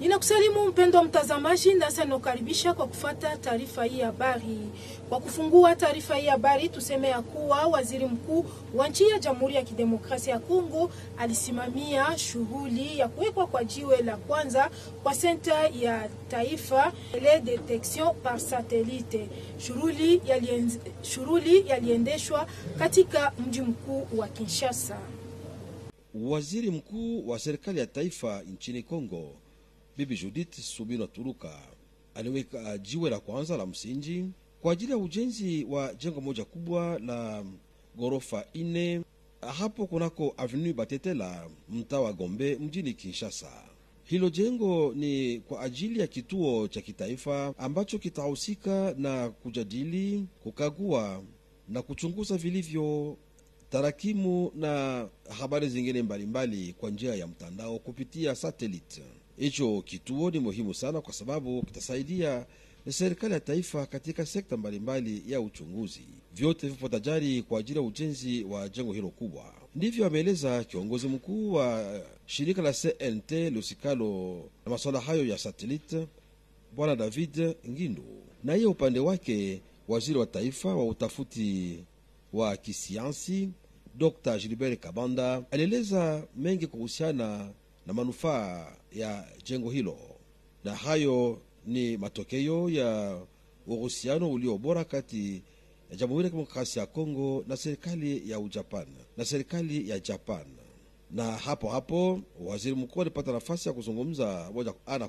Ninakusalimu mpendwa mtazamaji, ndasa ninakukaribisha kwa kufuata taarifa hii habari. Kwa kufungua taarifa hii habari, tuseme ya kuwa waziri mkuu wa nchi ya Jamhuri ya Kidemokrasia ya Kongo alisimamia shughuli ya kuwekwa kwa jiwe la kwanza kwa senta ya taifa le detection par satellite. Shughuli yaliendeshwa katika mji mkuu wa Kinshasa. Waziri mkuu wa serikali ya taifa nchini Kongo, Bibi Judith Suminwa Turuka, aliweka jiwe la kwanza la msingi kwa ajili ya ujenzi wa jengo moja kubwa la gorofa 4 hapo kunako Avenue Batetela, mtaa wa Gombe, mjini Kinshasa. Hilo jengo ni kwa ajili ya kituo cha kitaifa ambacho kitahusika na kujadili, kukagua na kuchunguza vilivyo tarakimu na habari zingine mbalimbali kwa njia ya mtandao kupitia satellite. Hicho kituo ni muhimu sana kwa sababu kitasaidia serikali ya taifa katika sekta mbalimbali ya uchunguzi. Vyote vipo tayari kwa ajili ya ujenzi wa jengo hilo kubwa. Ndivyo ameeleza kiongozi mkuu wa shirika la CNT lusikalo na masuala hayo ya satellite, Bwana David Ngindu. Na hiyo upande wake waziri wa taifa wa utafuti wa kisiansi Dr. Gilbert Kabanda alieleza mengi kuhusiana na manufaa ya jengo hilo, na hayo ni matokeo ya uhusiano ulio bora kati ya Jamhuri ya Kidemokrasia ya Kongo na serikali ya Ujapan na serikali ya Japan. Na hapo waziri mkuu alipata nafasi ya kuzungumza ana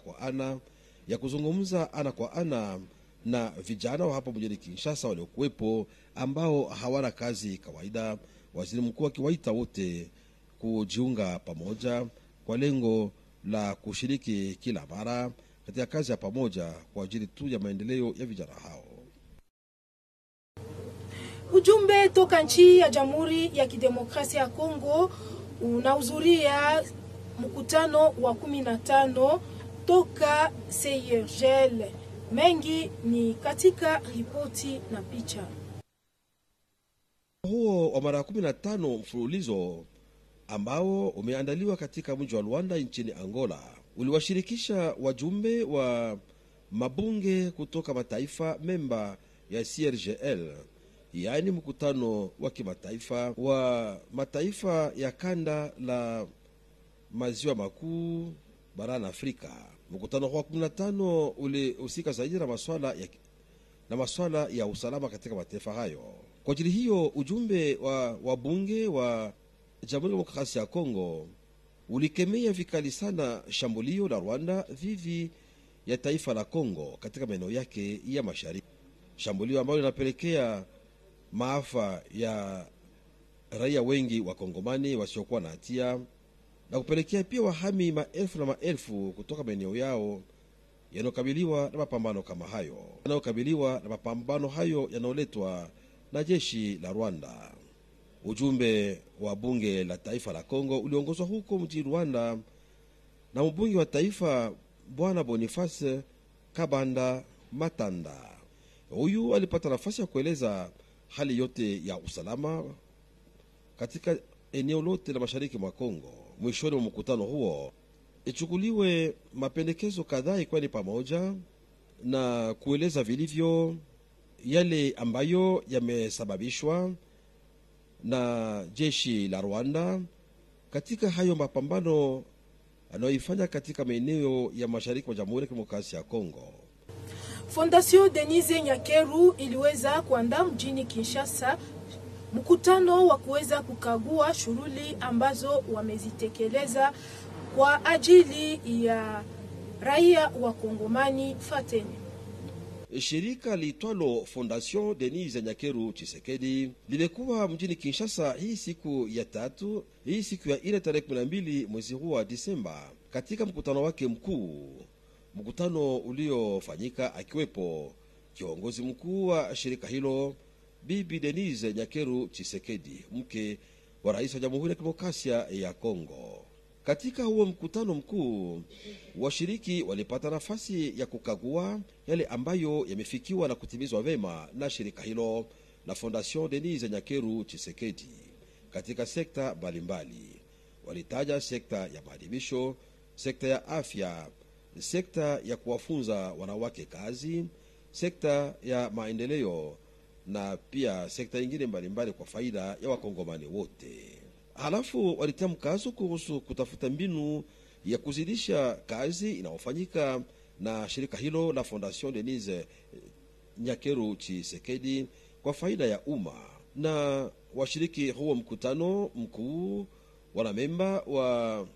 kwa ana na vijana wa hapo mjini Kinshasa waliokuwepo ambao hawana kazi kawaida. Waziri mkuu akiwaita wote kujiunga pamoja kwa lengo la kushiriki kila mara katika kazi ya pamoja kwa ajili tu ya maendeleo ya vijana hao. Ujumbe toka nchi ya Jamhuri ya Kidemokrasia ya Kongo unahudhuria mkutano wa 15 toka CIRGL. Mengi ni katika ripoti na picha. Huo wa mara 15 mfululizo ambao umeandaliwa katika mji wa Luanda nchini Angola uliwashirikisha wajumbe wa mabunge kutoka mataifa memba ya CIRGL, yaani mkutano wa kimataifa wa mataifa ya kanda la maziwa makuu barani Afrika. Mkutano wa 15 ulihusika zaidi na masuala ya usalama katika mataifa hayo. Kwa ajili hiyo ujumbe wa wabunge wa Jamhuri ya Kidemokrasia ya Kongo ulikemea vikali sana shambulio la Rwanda dhidi ya taifa la Kongo katika maeneo yake ya mashariki, shambulio ambalo linapelekea maafa ya raia wengi wa Kongomani wasiokuwa na hatia na kupelekea pia wahami maelfu na maelfu kutoka maeneo yao yanayokabiliwa na mapambano kama hayo, yanayoletwa na jeshi la Rwanda. Ujumbe wa bunge la taifa la Kongo uliongozwa huko mjini Rwanda na mbunge wa taifa Bwana Boniface Kabanda Matanda. Huyu alipata nafasi ya kueleza hali yote ya usalama katika eneo lote la mashariki mwa Kongo. Mwishoni mwa mkutano huo ichukuliwe mapendekezo kadhaa, ikiwa ni pamoja na kueleza vilivyo yale ambayo yamesababishwa na jeshi la Rwanda katika hayo mapambano anayoifanya katika maeneo ya mashariki mwa Jamhuri ya Kidemokrasia ya Kongo. Fondation Denise Nyakeru iliweza kuandaa mjini Kinshasa mkutano wa kuweza kukagua shughuli ambazo wamezitekeleza kwa ajili ya raia wa Kongomani. Fateni. Shirika liitwalo Fondation Denise Nyakeru Tshisekedi limekuwa mjini Kinshasa hii siku ya 4 tarehe 12 mwezi huu wa Disemba katika mkutano wake mkuu, mkutano uliofanyika akiwepo kiongozi mkuu wa shirika hilo Bibi Denise Nyakeru Tshisekedi, mke wa rais wa Jamhuri ya Kidemokrasia ya Kongo. Katika huo mkutano mkuu, washiriki walipata nafasi ya kukagua yale ambayo yamefikiwa na kutimizwa vema na shirika hilo la Fondation Denise Nyakeru Tshisekedi katika sekta mbalimbali. Walitaja sekta ya maadibisho, sekta ya afya, sekta ya kuwafunza wanawake kazi, sekta ya maendeleo na pia sekta nyingine mbalimbali kwa faida ya wakongomani wote. Halafu walitia mkazo kuhusu kutafuta mbinu ya kuzidisha kazi inayofanyika na shirika hilo la Fondation Denise Nyakeru Tshisekedi kwa faida ya umma. Na washiriki huo mkutano mkuu, wanamemba wa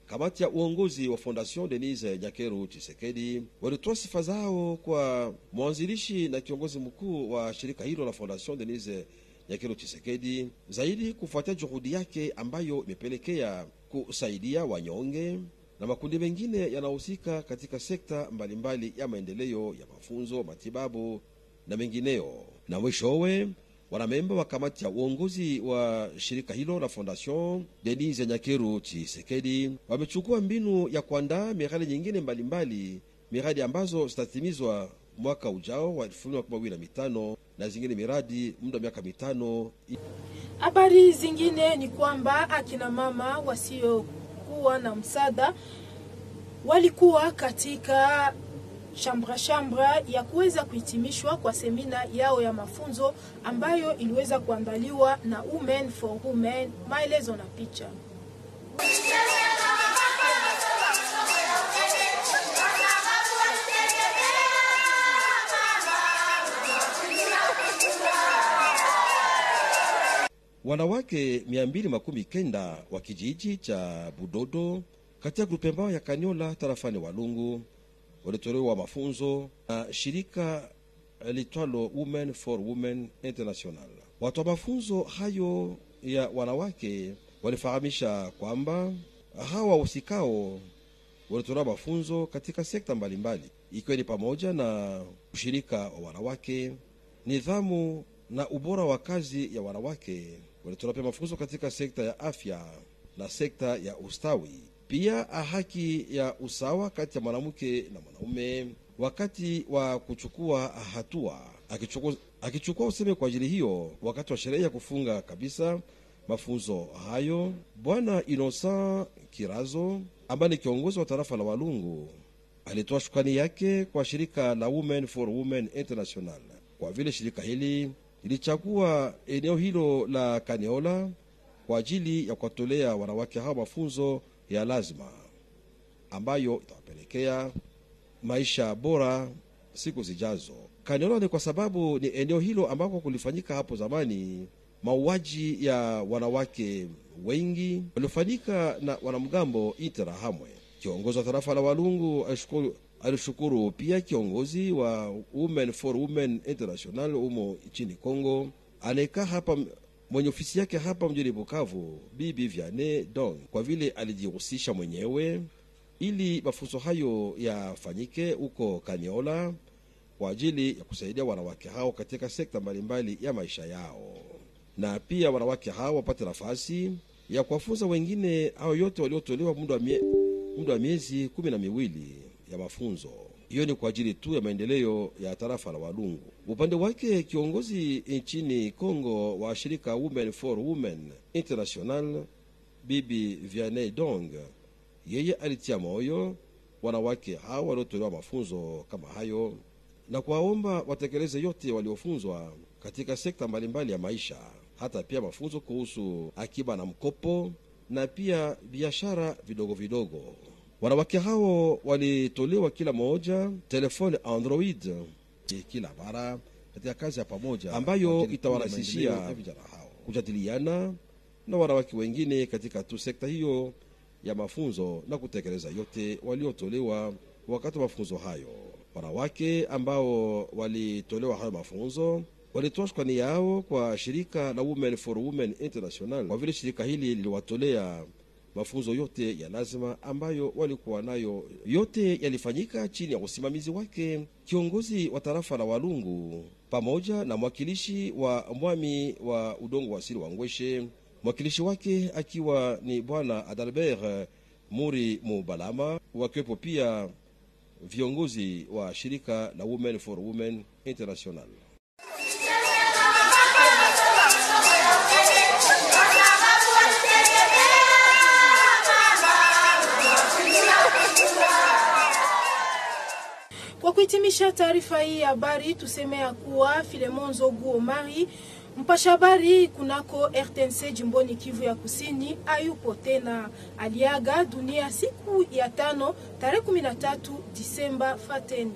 kamati ya uongozi wa Fondation Denise Nyakeru Tshisekedi walitoa sifa zao kwa mwanzilishi na kiongozi mkuu wa shirika hilo la Fondation Denise Nyakeru Tshisekedi, zaidi kufuatia juhudi yake ambayo imepelekea kusaidia wanyonge na makundi mengine yanahusika katika sekta mbalimbali ya maendeleo ya mafunzo, matibabu na mengineyo. Na mwishowe wanamemba wa kamati ya uongozi wa shirika hilo la Fondation Denise Nyakeru Tshisekedi wamechukua mbinu ya kuandaa miradi nyingine mbalimbali, miradi ambazo zitatimizwa mwaka ujao wa 2025 na zingine miradi muda wa miaka 5. Habari zingine ni kwamba akina mama wasiokuwa na msaada walikuwa katika shambra ya kuweza kuhitimishwa kwa semina yao ya mafunzo ambayo iliweza kuandaliwa na Women for Women. Maelezo na picha. Wanawake 290 wa kijiji cha Budodo katika grupema ya Kaniola tarafani Walungu walitolewa mafunzo na shirika litwalo Women for Women International. Watu wa mafunzo hayo ya wanawake walifahamisha kwamba hawa usikao walitolewa mafunzo katika sekta mbalimbali, ikiwa ni pamoja na ushirika wa wanawake, nidhamu na ubora wa kazi ya wanawake. Walitolewa pia mafunzo katika sekta ya afya na sekta ya ustawi, pia haki ya usawa kati ya mwanamke na mwanaume wakati wa kuchukua hatua, akichukua useme kwa ajili hiyo. Wakati wa sherehe ya kufunga kabisa mafunzo hayo, Bwana Innocent Kirazo ambaye ni kiongozi wa tarafa la Walungu alitoa shukrani yake kwa shirika la Women for Women International kwa vile shirika hili ilichagua eneo hilo la Kaniola kwa ajili ya kuwatolea wanawake hao mafunzo ya lazima ambayo itawapelekea maisha bora siku zijazo. Kaniola ni kwa sababu ni eneo hilo ambako kulifanyika hapo zamani mauaji ya wanawake wengi walifanyika na wanamgambo Interahamwe. Kiongozi wa tarafa la Walungu alishukuru pia kiongozi wa Women for Women International umo nchini Kongo, aneka hapa mwenye ofisi yake hapa mjini Bukavu, Bibi Vianney Dong, kwa vile alijihusisha mwenyewe ili mafunzo hayo yafanyike huko Kaniola kwa ajili ya kusaidia wanawake hao katika sekta mbalimbali ya maisha yao, na pia wanawake hao wapate nafasi ya kuwafunza wengine hao yote waliotolewa muda wa miezi 12 ya mafunzo. Hiyo ni kwa ajili tu ya maendeleo ya tarafa la Walungu. Upande wake kiongozi nchini Kongo wa shirika Women for Women International, Bibi Vianney Dong, yeye alitia moyo wanawake hao waliotolewa mafunzo kama hayo na kuwaomba watekeleze yote waliofunzwa katika sekta mbalimbali ya maisha, hata pia mafunzo kuhusu akiba na mkopo na pia biashara vidogo vidogo. Wanawake hao walitolewa kila moja telefoni Android kila mara katika kazi ya pamoja ambayo itawarahisishia vijana hao kujadiliana na wanawake wengine katika tu sekta hiyo ya mafunzo na kutekeleza yote waliotolewa wakati wa mafunzo hayo. Wanawake ambao walitolewa hayo mafunzo walitoa shukrani yao kwa shirika la Women for Women International kwa vile shirika hili liliwatolea mafunzo yote ya lazima ambayo walikuwa nayo. Yote yalifanyika chini ya usimamizi wake kiongozi wa tarafa la Walungu pamoja na mwakilishi wa mwami wa udongo wa asili wa Ngweshe, mwakilishi wake akiwa ni Bwana Adalbert Muri Mubalama, wakiwepo pia viongozi wa shirika la Women for Women International. Kwa kuhitimisha taarifa hii ya habari, tuseme ya kuwa Filemon Nzogu Omari, mpasha habari kunako RTNC jimboni Kivu ya Kusini, hayupo tena. Aliaga dunia siku ya tano tarehe 13 Disemba. Fateni.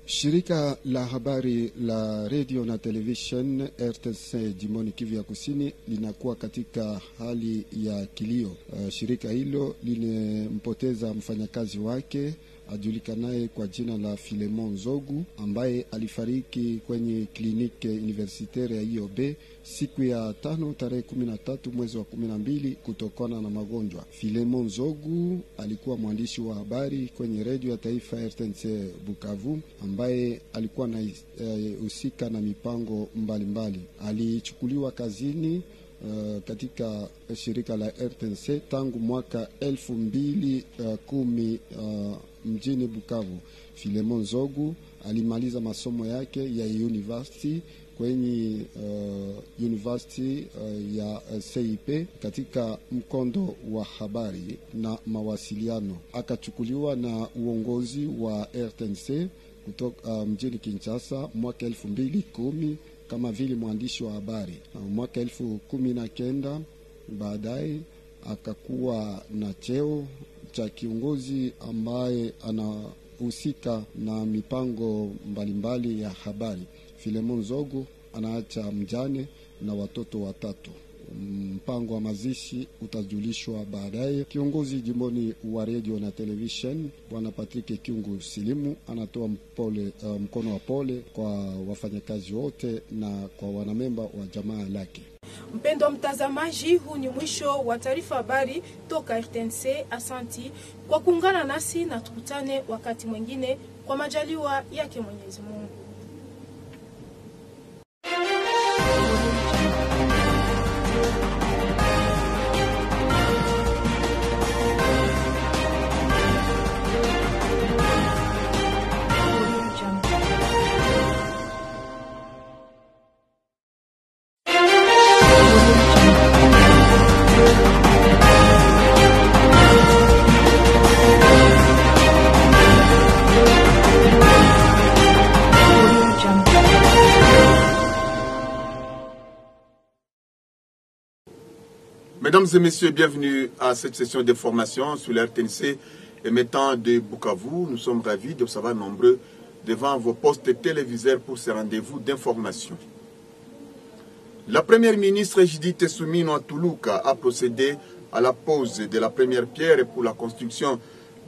Shirika la habari la radio na television RTNC jimboni Kivu ya Kusini linakuwa katika hali ya kilio. Shirika hilo limempoteza mfanyakazi wake ajulikanaye kwa jina la Filemon Nzogu ambaye alifariki kwenye kliniki universitaire ya IOB siku ya tano tarehe 13 mwezi wa 12 kutokana na magonjwa. Filemon Nzogu alikuwa mwandishi wa habari kwenye radio ya taifa RTNC Bukavu ambaye alikuwa na husika na mipango mbalimbali. Alichukuliwa kazini katika shirika la RTNC tangu mwaka 2010 mjini Bukavu. Filemon Nzogu alimaliza masomo yake ya university kwenye university ya CIP katika mkondo wa habari na mawasiliano. Akachukuliwa na uongozi wa RTNC kutoka mjini Kinshasa mwaka 2010 kama vile mwandishi wa habari. Mwaka 2019 baadaye akakuwa na cheo cha kiongozi ambaye anahusika na mipango mbalimbali ya habari. Filemon Nzogu anaacha mjane na watoto watatu. Mpango wa mazishi utajulishwa baadaye. Kiongozi jimboni wa radio na television Bwana Patrick Kyungu Silimu anatoa mkono wa pole kwa wafanyakazi wote na kwa wanamemba wa jamaa lake. Mpendo mtazamaji, huu ni mwisho wa taarifa habari toka RTNC. Asanti kwa kuungana nasi na tukutane wakati mwingine kwa majaliwa yake Mwenyezi Mungu. Mesdames et messieurs, bienvenue à cette session de formation sur la RTNC émettant de Bukavu. Nous sommes ravis de vous savoir nombreux devant vos postes téléviseurs pour ce rendez-vous d'information. La première ministre Judith Suminwa Tuluka a procédé à la pose de la première pierre pour la construction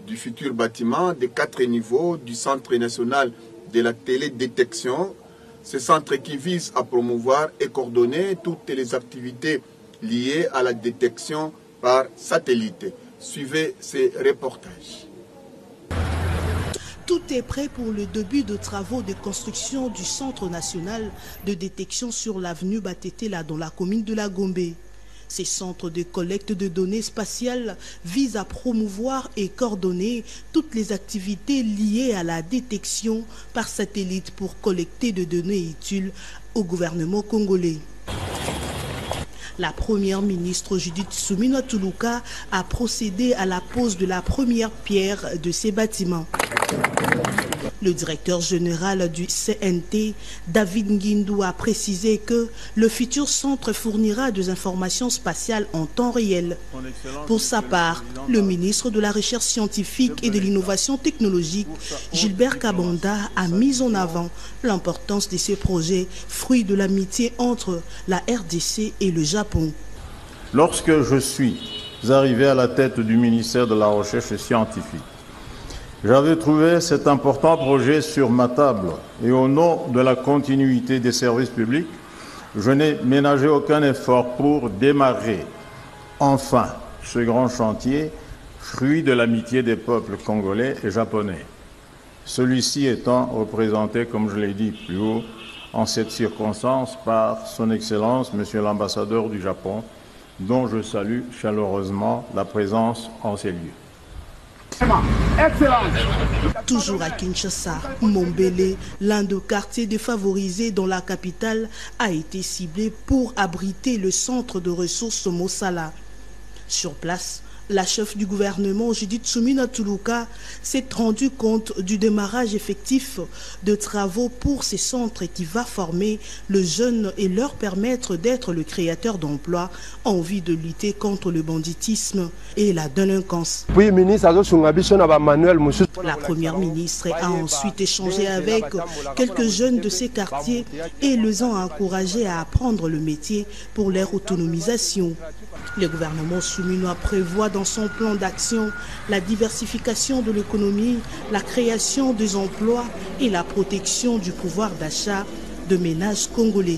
du futur bâtiment de 4 niveaux du Centre national de la télédétection. Ce centre qui vise à promouvoir et coordonner toutes les activités liées à la détection par satellite. Suivez ces reportages. Tout est prêt pour le début de travaux de construction du Centre national de détection sur l'avenue Batetela dans la commune de la Gombe. Ces centres de collecte de données spatiales visent à promouvoir et coordonner toutes les activités liées à la détection par satellite pour collecter de données utiles au gouvernement congolais. La première ministre Judith Suminwa Tuluka a procédé à la pose de la première pierre de ces bâtiments. Le directeur général du CNT, David Nguindou, a précisé que le futur centre fournira des informations spatiales en temps réel. Pour sa part, le ministre de la Recherche scientifique et de l'innovation technologique, Gilbert Kabanda, a mis en avant l'importance de ce projet, fruit de l'amitié entre la RDC et le Japon. Lorsque je suis arrivé à la tête du ministère de la Recherche scientifique, j'avais trouvé cet important projet sur ma table et au nom de la continuité des services publics, je n'ai ménagé aucun effort pour démarrer enfin ce grand chantier, fruit de l'amitié des peuples congolais et japonais. Celui-ci étant représenté, comme je l'ai dit plus haut, en cette circonstance par son Excellence, Monsieur l'ambassadeur du Japon, dont je salue chaleureusement la présence en ces lieux. Toujours à Kinshasa, Mombele, l'un des quartiers défavorisés dans la capitale, a été ciblé pour abriter le centre de ressources Mosala. Sur place, La chef du gouvernement, Judith Soumina Tuluka, s'est rendue compte du démarrage effectif de travaux pour ces centres qui va former le jeune et leur permettre d'être le créateur d'emplois en vue de lutter contre le banditisme et la délinquance. La première ministre a ensuite échangé avec quelques jeunes de ces quartiers et les ont encouragés à apprendre le métier pour leur autonomisation. Le gouvernement souminois prévoit dans son plan d'action la diversification de l'économie, la création des emplois et la protection du pouvoir d'achat de ménages congolais.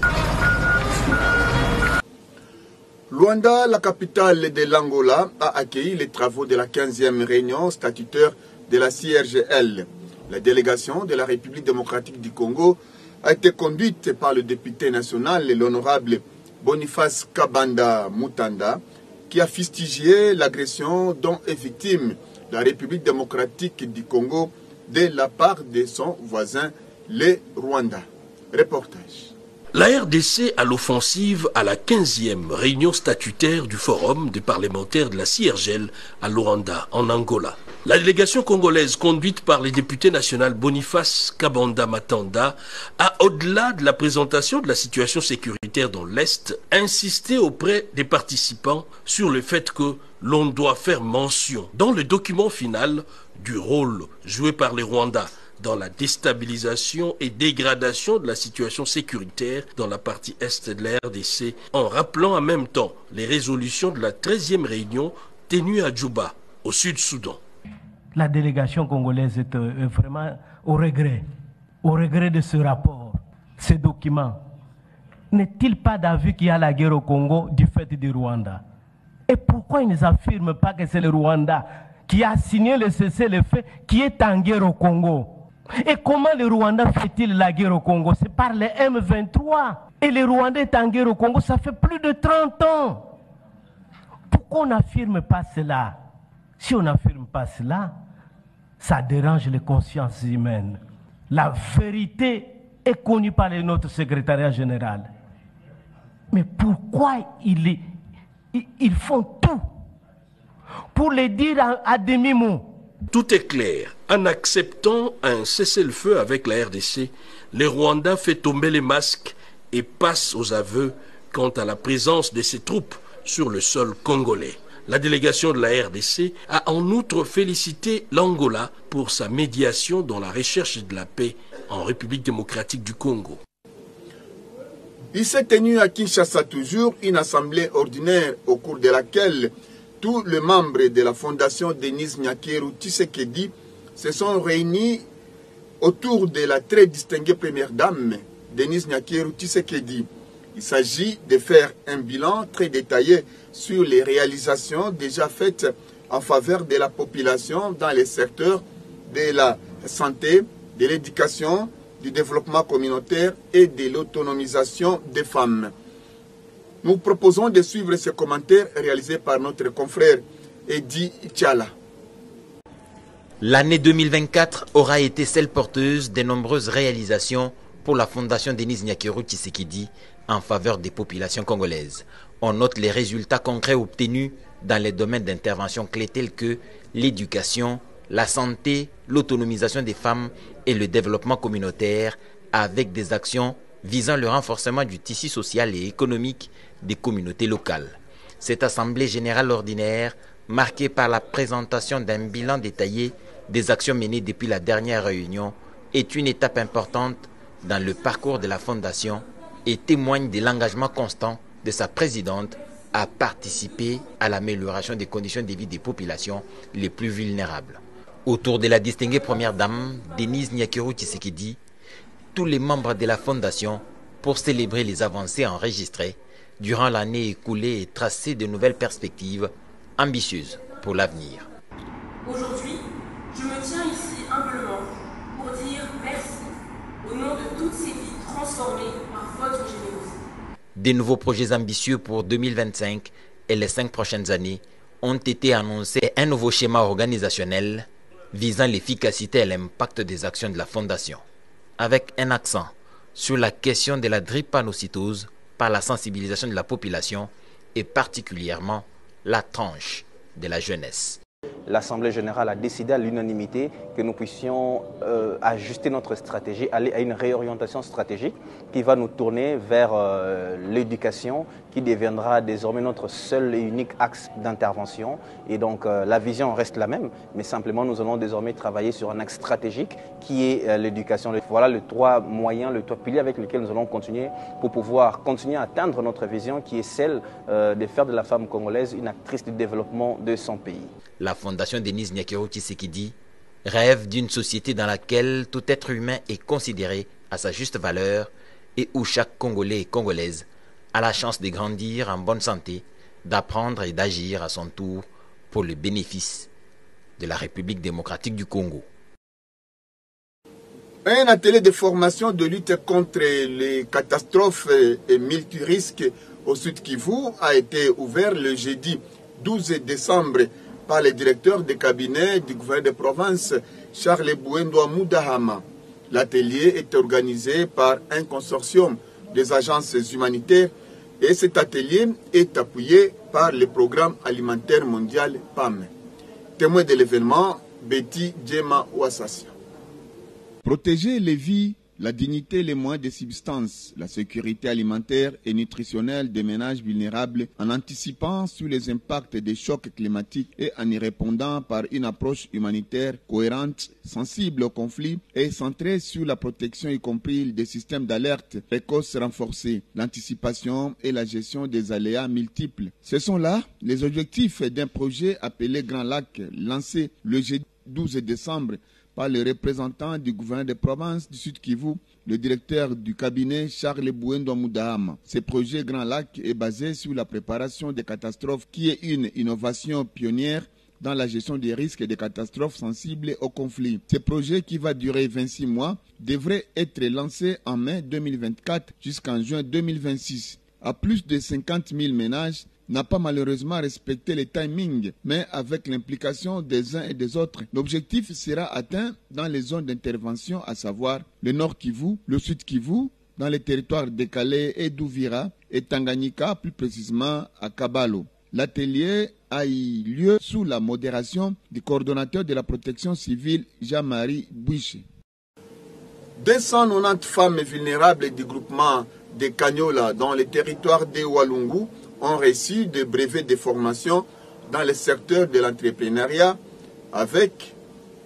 Luanda, la capitale de l'Angola, a accueilli les travaux de la 15e réunion statutaire de la CIRGL. La délégation de la République démocratique du Congo a été conduite par le député national, l'honorable Boniface Kabanda Mutanda, qui a fustigé l'agression dont est victime la République démocratique du Congo de la part de son voisin, le Rwanda. Reportage. La RDC à l'offensive à la 15e réunion statutaire du Forum des parlementaires de la CIRGL à Luanda, en Angola. La délégation congolaise conduite par les députés nationaux Boniface Kabanda Matanda a, au-delà de la présentation de la situation sécuritaire dans l'Est, insisté auprès des participants sur le fait que l'on doit faire mention dans le document final du rôle joué par les Rwandais dans la déstabilisation et dégradation de la situation sécuritaire dans la partie est de la RDC, en rappelant en même temps les résolutions de la 13e réunion tenue à Djouba, au Sud-Soudan. La délégation congolaise est vraiment au regret de ce rapport, ce document. N'est-il pas d'avis qu'il y a la guerre au Congo du fait du Rwanda? Et pourquoi ils n'affirment pas que c'est le Rwanda qui a signé le cessez-le-feu qui est en guerre au Congo? Et comment le Rwanda fait-il la guerre au Congo? C'est par les M23. Et le Rwanda est en guerre au Congo, ça fait plus de 30 ans. Pourquoi on n'affirme pas cela? Si on n'affirme pas cela, ça dérange les consciences humaines. La vérité est connue par notre secrétariat général. Mais pourquoi ils font tout pour le dire à demi-mot? Tout est clair. En acceptant un cessez-le-feu avec la RDC, le Rwanda fait tomber les masques et passe aux aveux quant à la présence de ses troupes sur le sol congolais. La délégation de la RDC a en outre félicité l'Angola pour sa médiation dans la recherche de la paix en République démocratique du Congo. Il s'est tenu à Kinshasa toujours une assemblée ordinaire au cours de laquelle tous les membres de la fondation Denis Nyakeru Tshisekedi se sont réunis autour de la très distinguée première dame, Denis Nyakeru Tshisekedi. Il s'agit de faire un bilan très détaillé sur les réalisations déjà faites en faveur de la population dans les secteurs de la santé, de l'éducation, du développement communautaire et de l'autonomisation des femmes. Nous proposons de suivre ce commentaire réalisé par notre confrère Edi Tchala. L'année 2024 aura été celle porteuse de nombreuses réalisations pour la Fondation Denis Nyakeru Tshisekedi en faveur des populations congolaises. On note les résultats concrets obtenus dans les domaines d'intervention clés tels que l'éducation, la santé, l'autonomisation des femmes et le développement communautaire, avec des actions visant le renforcement du tissu social et économique des communautés locales. Cette assemblée générale ordinaire, marquée par la présentation d'un bilan détaillé des actions menées depuis la dernière réunion, est une étape importante dans le parcours de la Fondation et témoigne de l'engagement constant de sa présidente à participer à l'amélioration des conditions de vie des populations les plus vulnérables. Autour de la distinguée première dame, Denis Nyakeru Tshisekedi, tous les membres de la Fondation, pour célébrer les avancées enregistrées durant l'année écoulée et tracer de nouvelles perspectives ambitieuses pour l'avenir. Aujourd'hui, je me tiens ici humblement pour dire merci au nom de toutes ces vies transformées par votre générosité. Des nouveaux projets ambitieux pour 2025 et les 5 prochaines années ont été annoncés et un nouveau schéma organisationnel visant l'efficacité et l'impact des actions de la Fondation, avec un accent sur la question de la drépanocytose par la sensibilisation de la population et particulièrement la tranche de la jeunesse. L'Assemblée générale a décidé à l'unanimité que nous puissions ajuster notre stratégie, aller à une réorientation stratégique qui va nous tourner vers l'éducation, qui deviendra désormais notre seul et unique axe d'intervention. Et donc la vision reste la même, mais simplement nous allons désormais travailler sur un axe stratégique qui est l'éducation. Voilà les trois moyens, les trois piliers avec lesquels nous allons continuer pour pouvoir continuer à atteindre notre vision qui est celle de faire de la femme congolaise une actrice du développement de son pays. La Fondation Denis Nyakero Tshisekedi rêve d'une société dans laquelle tout être humain est considéré à sa juste valeur et où chaque Congolais et Congolaise a la chance de grandir en bonne santé, d'apprendre et d'agir à son tour pour le bénéfice de la République démocratique du Congo. Un atelier de formation de lutte contre les catastrophes et multirisques au Sud Kivu a été ouvert le jeudi 12 décembre par le directeur de cabinet du gouverneur de province, Charles Bouendo Moudahama. L'atelier est organisé par un consortium des agences humanitaires et cet atelier est appuyé par le programme alimentaire mondial PAM. Témoin de l'événement, Betty Djema Ouassassia. Protéger les vies, la dignité, les moyens de subsistance, la sécurité alimentaire et nutritionnelle des ménages vulnérables en anticipant sur les impacts des chocs climatiques et en y répondant par une approche humanitaire cohérente, sensible au conflit et centrée sur la protection y compris des systèmes d'alerte précoce renforcés, l'anticipation et la gestion des aléas multiples. Ce sont là les objectifs d'un projet appelé Grand Lac, lancé le jeudi 12 décembre par le représentant du gouverneur de province du Sud Kivu, le directeur du cabinet Charles Bouendo Moudahama. Ce projet Grand Lac est basé sur la préparation des catastrophes qui est une innovation pionnière dans la gestion des risques et des catastrophes sensibles au conflit. Ce projet qui va durer 26 mois devrait être lancé en mai 2024 jusqu'en juin 2026. À plus de 50 000 ménages n'a pas malheureusement respecté les timings, mais avec l'implication des uns et des autres, l'objectif sera atteint dans les zones d'intervention, à savoir le Nord Kivu, le Sud Kivu, dans les territoires de Calais et d'Ouvira, et Tanganyika, plus précisément à Kabalo. L'atelier a eu lieu sous la modération du coordonnateur de la protection civile, Jean-Marie Bouiché. 290 femmes vulnérables du groupement de Kanyola dans les territoires de Walungu ont reçu des brevets de formation dans le secteur de l'entrepreneuriat avec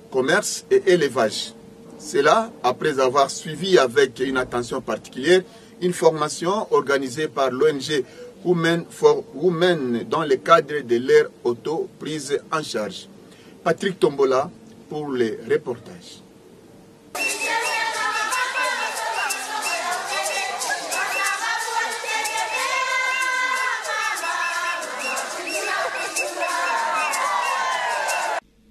commerce et élevage. Cela après avoir suivi avec une attention particulière une formation organisée par l'ONG Women for Women dans le cadre de leur auto-prise en charge. Patrick Tombola pour les reportages.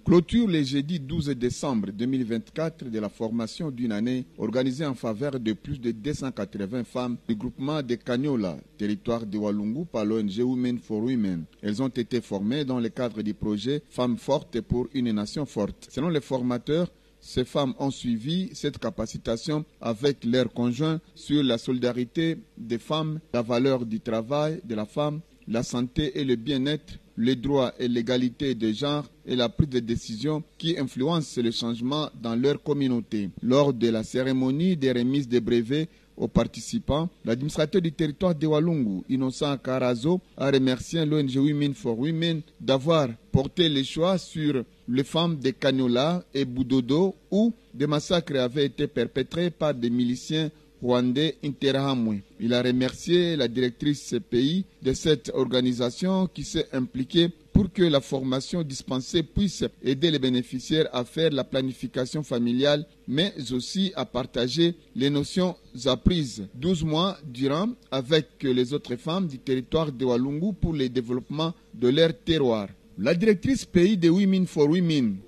Clôture le jeudi 12 décembre 2024 de la formation d'une année organisée en faveur de plus de 280 femmes du groupement de Kanyola, territoire de Walungu par l'ONG Women for Women. Elles ont été formées dans le cadre du projet Femmes fortes pour une nation forte. Selon les formateurs, ces femmes ont suivi cette capacitation avec leurs conjoints sur la solidarité des femmes, la valeur du travail de la femme, la santé et le bien-être, les droits et l'égalité de genre et la prise de décision qui influencent le changement dans leur communauté. Lors de la cérémonie des remises des brevets aux participants, l'administrateur du territoire de Walungu, Innocent Karazo, a remercié l'ONG Women for Women d'avoir porté le choix sur les femmes de Kanyola et Boudodo où des massacres avaient été perpétrés par des miliciens rwandais Interahamwe. Il a remercié la directrice pays de cette organisation qui s'est impliquée pour que la formation dispensée puisse aider les bénéficiaires à faire la planification familiale, mais aussi à partager les notions apprises 12 mois durant avec les autres femmes du territoire de Walungu pour le développement de leur terroir. La directrice pays de Women for Women,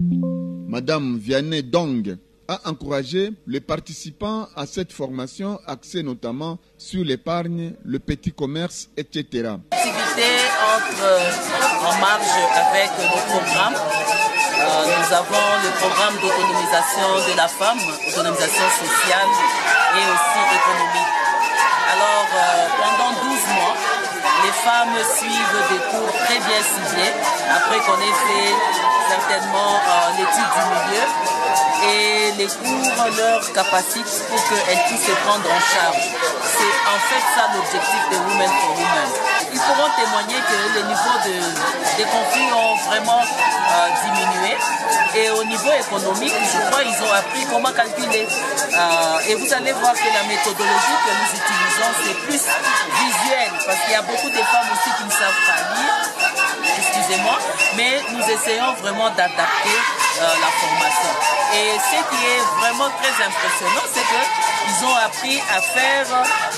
Madame Vianney Dong, a encouragé les participants à cette formation axée notamment sur l'épargne, le petit commerce, etc. L'activité entre en marge avec nos programmes. Nous avons le programme d'autonomisation de la femme, autonomisation sociale et aussi économique. Alors, pendant 12 mois, les femmes suivent des cours très bien ciblés, après qu'on ait fait certainement l'étude du milieu. Et les cours leur capacitent pour qu'elles puissent se prendre en charge. C'est en fait ça l'objectif de Women for Women. Ils pourront témoigner que les niveaux des conflits ont vraiment diminué. Et au niveau économique, je crois qu'ils ont appris comment calculer. Et vous allez voir que la méthodologie que nous utilisons, c'est plus visuel, parce qu'il y a beaucoup de femmes aussi qui ne savent pas lire, excusez-moi, mais nous essayons vraiment d'adapter la formation. Et ce qui est vraiment très impressionnant, c'est qu'ils ont appris à faire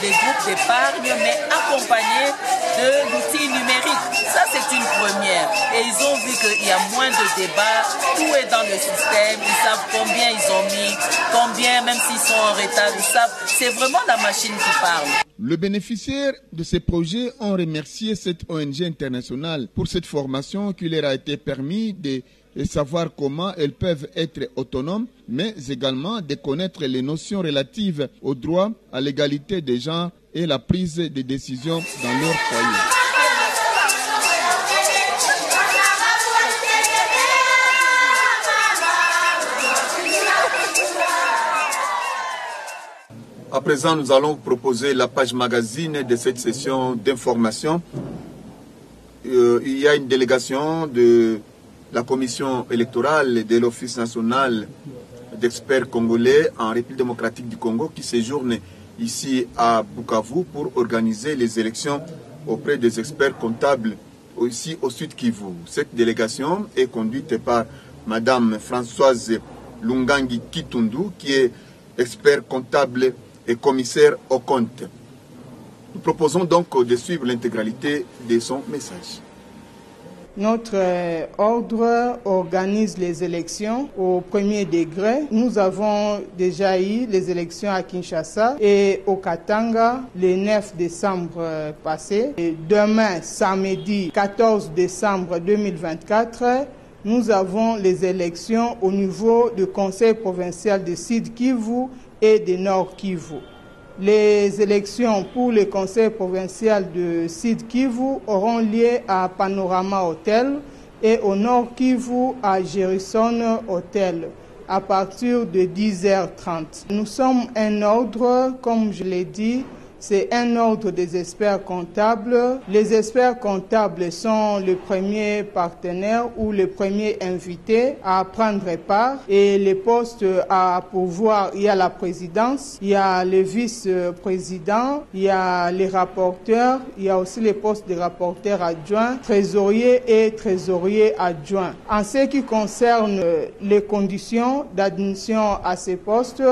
des groupes d'épargne, mais accompagnés de l'outil numérique. Ça, c'est une première. Et ils ont vu qu'il y a moins de débats, tout est dans le système, ils savent combien ils ont mis, combien, même s'ils sont en retard, ils savent. C'est vraiment la machine qui parle. Les bénéficiaires de ces projets ont remercié cette ONG internationale pour cette formation qui leur a été permis de savoir comment elles peuvent être autonomes, mais également de connaître les notions relatives au droit, à l'égalité des genres et la prise de décisions dans leur foyer. À présent, nous allons vous proposer la page magazine de cette session d'information. Il y a une délégation de la commission électorale de l'Office national d'experts congolais en République démocratique du Congo qui séjourne ici à Bukavu pour organiser les élections auprès des experts comptables ici au Sud Kivu. Cette délégation est conduite par Madame Françoise Lungangi Kitundu qui est expert comptable et commissaire au compte. Nous proposons donc de suivre l'intégralité de son message. Notre ordre organise les élections au premier degré. Nous avons déjà eu les élections à Kinshasa et au Katanga le 9 décembre passé. Et demain, samedi 14 décembre 2024, nous avons les élections au niveau du Conseil provincial de Sud Kivu et de Nord Kivu. Les élections pour le conseil provincial de Sud Kivu auront lieu à Panorama Hotel et au Nord Kivu à Gerison Hotel à partir de 10h30. Nous sommes un ordre, comme je l'ai dit, c'est un ordre des experts comptables. Les experts comptables sont le premier partenaire ou le premier invité à prendre part. Et les postes à pourvoir, il y a la présidence, il y a le vice-président, il y a les rapporteurs, il y a aussi les postes de rapporteurs adjoints, trésorier et trésorier adjoint. En ce qui concerne les conditions d'admission à ces postes,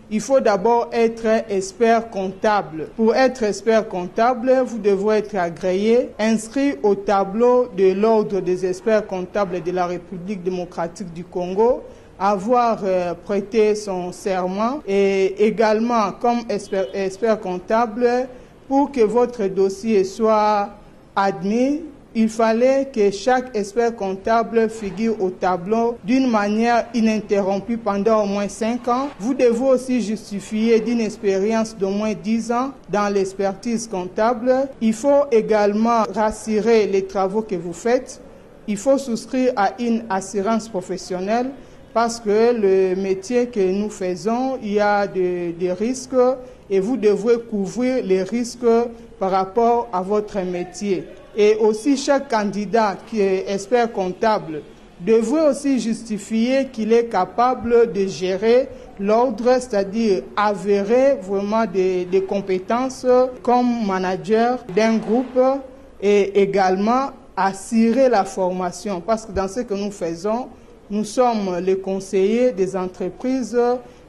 il faut d'abord être expert comptable. Pour être expert comptable, vous devrez être agréé, inscrit au tableau de l'ordre des experts comptables de la République démocratique du Congo, avoir prêté son serment et également comme expert comptable, pour que votre dossier soit admis, il fallait que chaque expert comptable figure au tableau d'une manière ininterrompue pendant au moins 5 ans. Vous devez aussi justifier d'une expérience d'au moins 10 ans dans l'expertise comptable. Il faut également rassurer les travaux que vous faites. Il faut souscrire à une assurance professionnelle parce que le métier que nous faisons, il y a des risques et vous devrez couvrir les risques par rapport à votre métier. Et aussi, chaque candidat qui est expert comptable devrait aussi justifier qu'il est capable de gérer l'ordre, c'est-à-dire avérer vraiment des compétences comme manager d'un groupe et également assurer la formation. Parce que dans ce que nous faisons, nous sommes les conseillers des entreprises,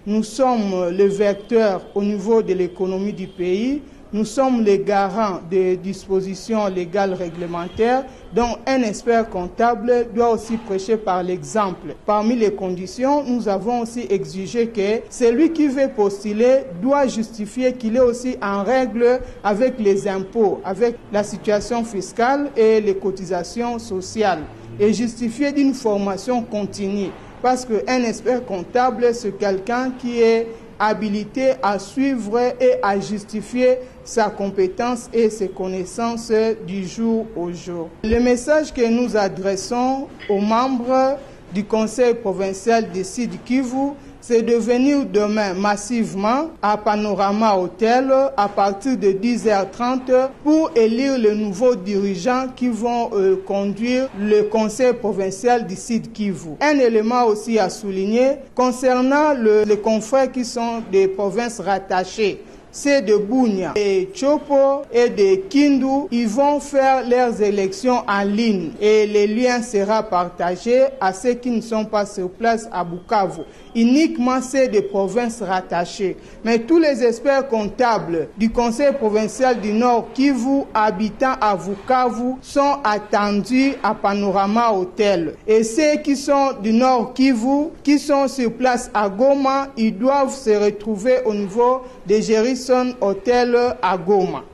nous sommes le vecteur au niveau de l'économie du pays. Nous sommes les garants des dispositions légales réglementaires, dont un expert comptable doit aussi prêcher par l'exemple. Parmi les conditions, nous avons aussi exigé que celui qui veut postuler doit justifier qu'il est aussi en règle avec les impôts, avec la situation fiscale et les cotisations sociales, et justifier d'une formation continue. Parce qu'un expert comptable, c'est quelqu'un qui est habilité à suivre et à justifier sa compétence et ses connaissances du jour au jour. Le message que nous adressons aux membres du Conseil provincial du Sud Kivu, c'est de venir demain massivement à Panorama Hotel à partir de 10h30 pour élire les nouveaux dirigeants qui vont conduire le Conseil provincial du Sud Kivu. Un élément aussi à souligner concernant les confrères qui sont des provinces rattachées. C'est de Bunia et Chopo et de Kindu, ils vont faire leurs élections en ligne et le lien sera partagé à ceux qui ne sont pas sur place à Bukavu. Uniquement c'est des provinces rattachées. Mais tous les experts comptables du Conseil provincial du Nord Kivu habitant à Bukavu sont attendus à Panorama Hotel. Et ceux qui sont du Nord Kivu, qui sont sur place à Goma, ils doivent se retrouver au niveau de Gerison Hotel à Goma.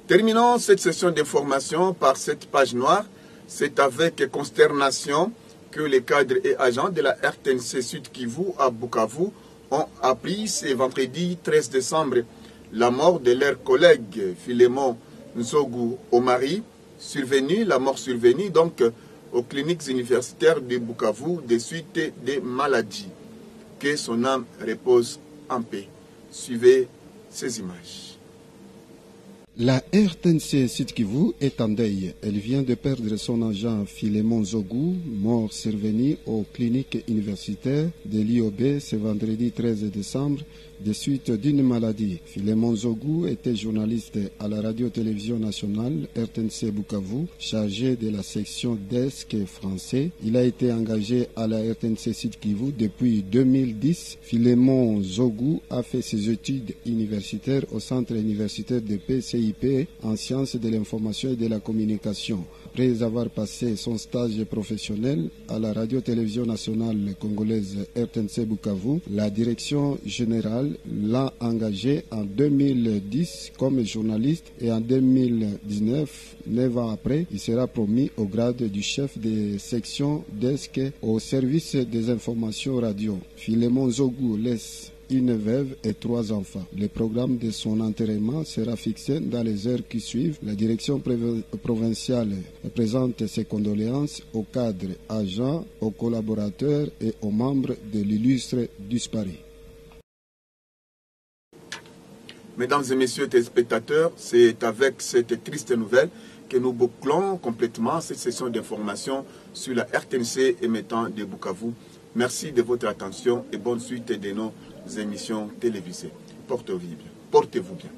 Terminons cette session d'information par cette page noire. C'est avec consternation que les cadres et agents de la RTNC Sud Kivu à Bukavu ont appris ce vendredi 13 décembre la mort de leur collègue Philémon Nzogu Omari, la mort survenue donc aux cliniques universitaires de Bukavu des suites des maladies. Que son âme repose en paix. Suivez ces images. La RTNC Sud Kivu est en deuil. Elle vient de perdre son agent Philémon Nzogu, mort survenu aux cliniques universitaires de l'IOB ce vendredi 13 décembre des suites d'une maladie. Philémon Nzogu était journaliste à la radio-télévision nationale RTNC Bukavu, chargé de la section desk français. Il a été engagé à la RTNC Sud Kivu depuis 2010. Philémon Nzogu a fait ses études universitaires au centre universitaire de PCI en sciences de l'information et de la communication. Après avoir passé son stage professionnel à la radio-télévision nationale congolaise RTNC Bukavu, la direction générale l'a engagé en 2010 comme journaliste et en 2019, 9 ans après, il sera promu au grade du chef de section desk au service des informations radio. Philémon Nzogu laisse une veuve et 3 enfants. Le programme de son enterrement sera fixé dans les heures qui suivent. La direction provinciale présente ses condoléances aux cadres, agents, aux collaborateurs et aux membres de l'illustre disparu. Mesdames et messieurs téléspectateurs, c'est avec cette triste nouvelle que nous bouclons complètement cette session d'information sur la RTNC émettant de Bukavu. Merci de votre attention et bonne suite de nos émissions télévisées. Portez-vous bien.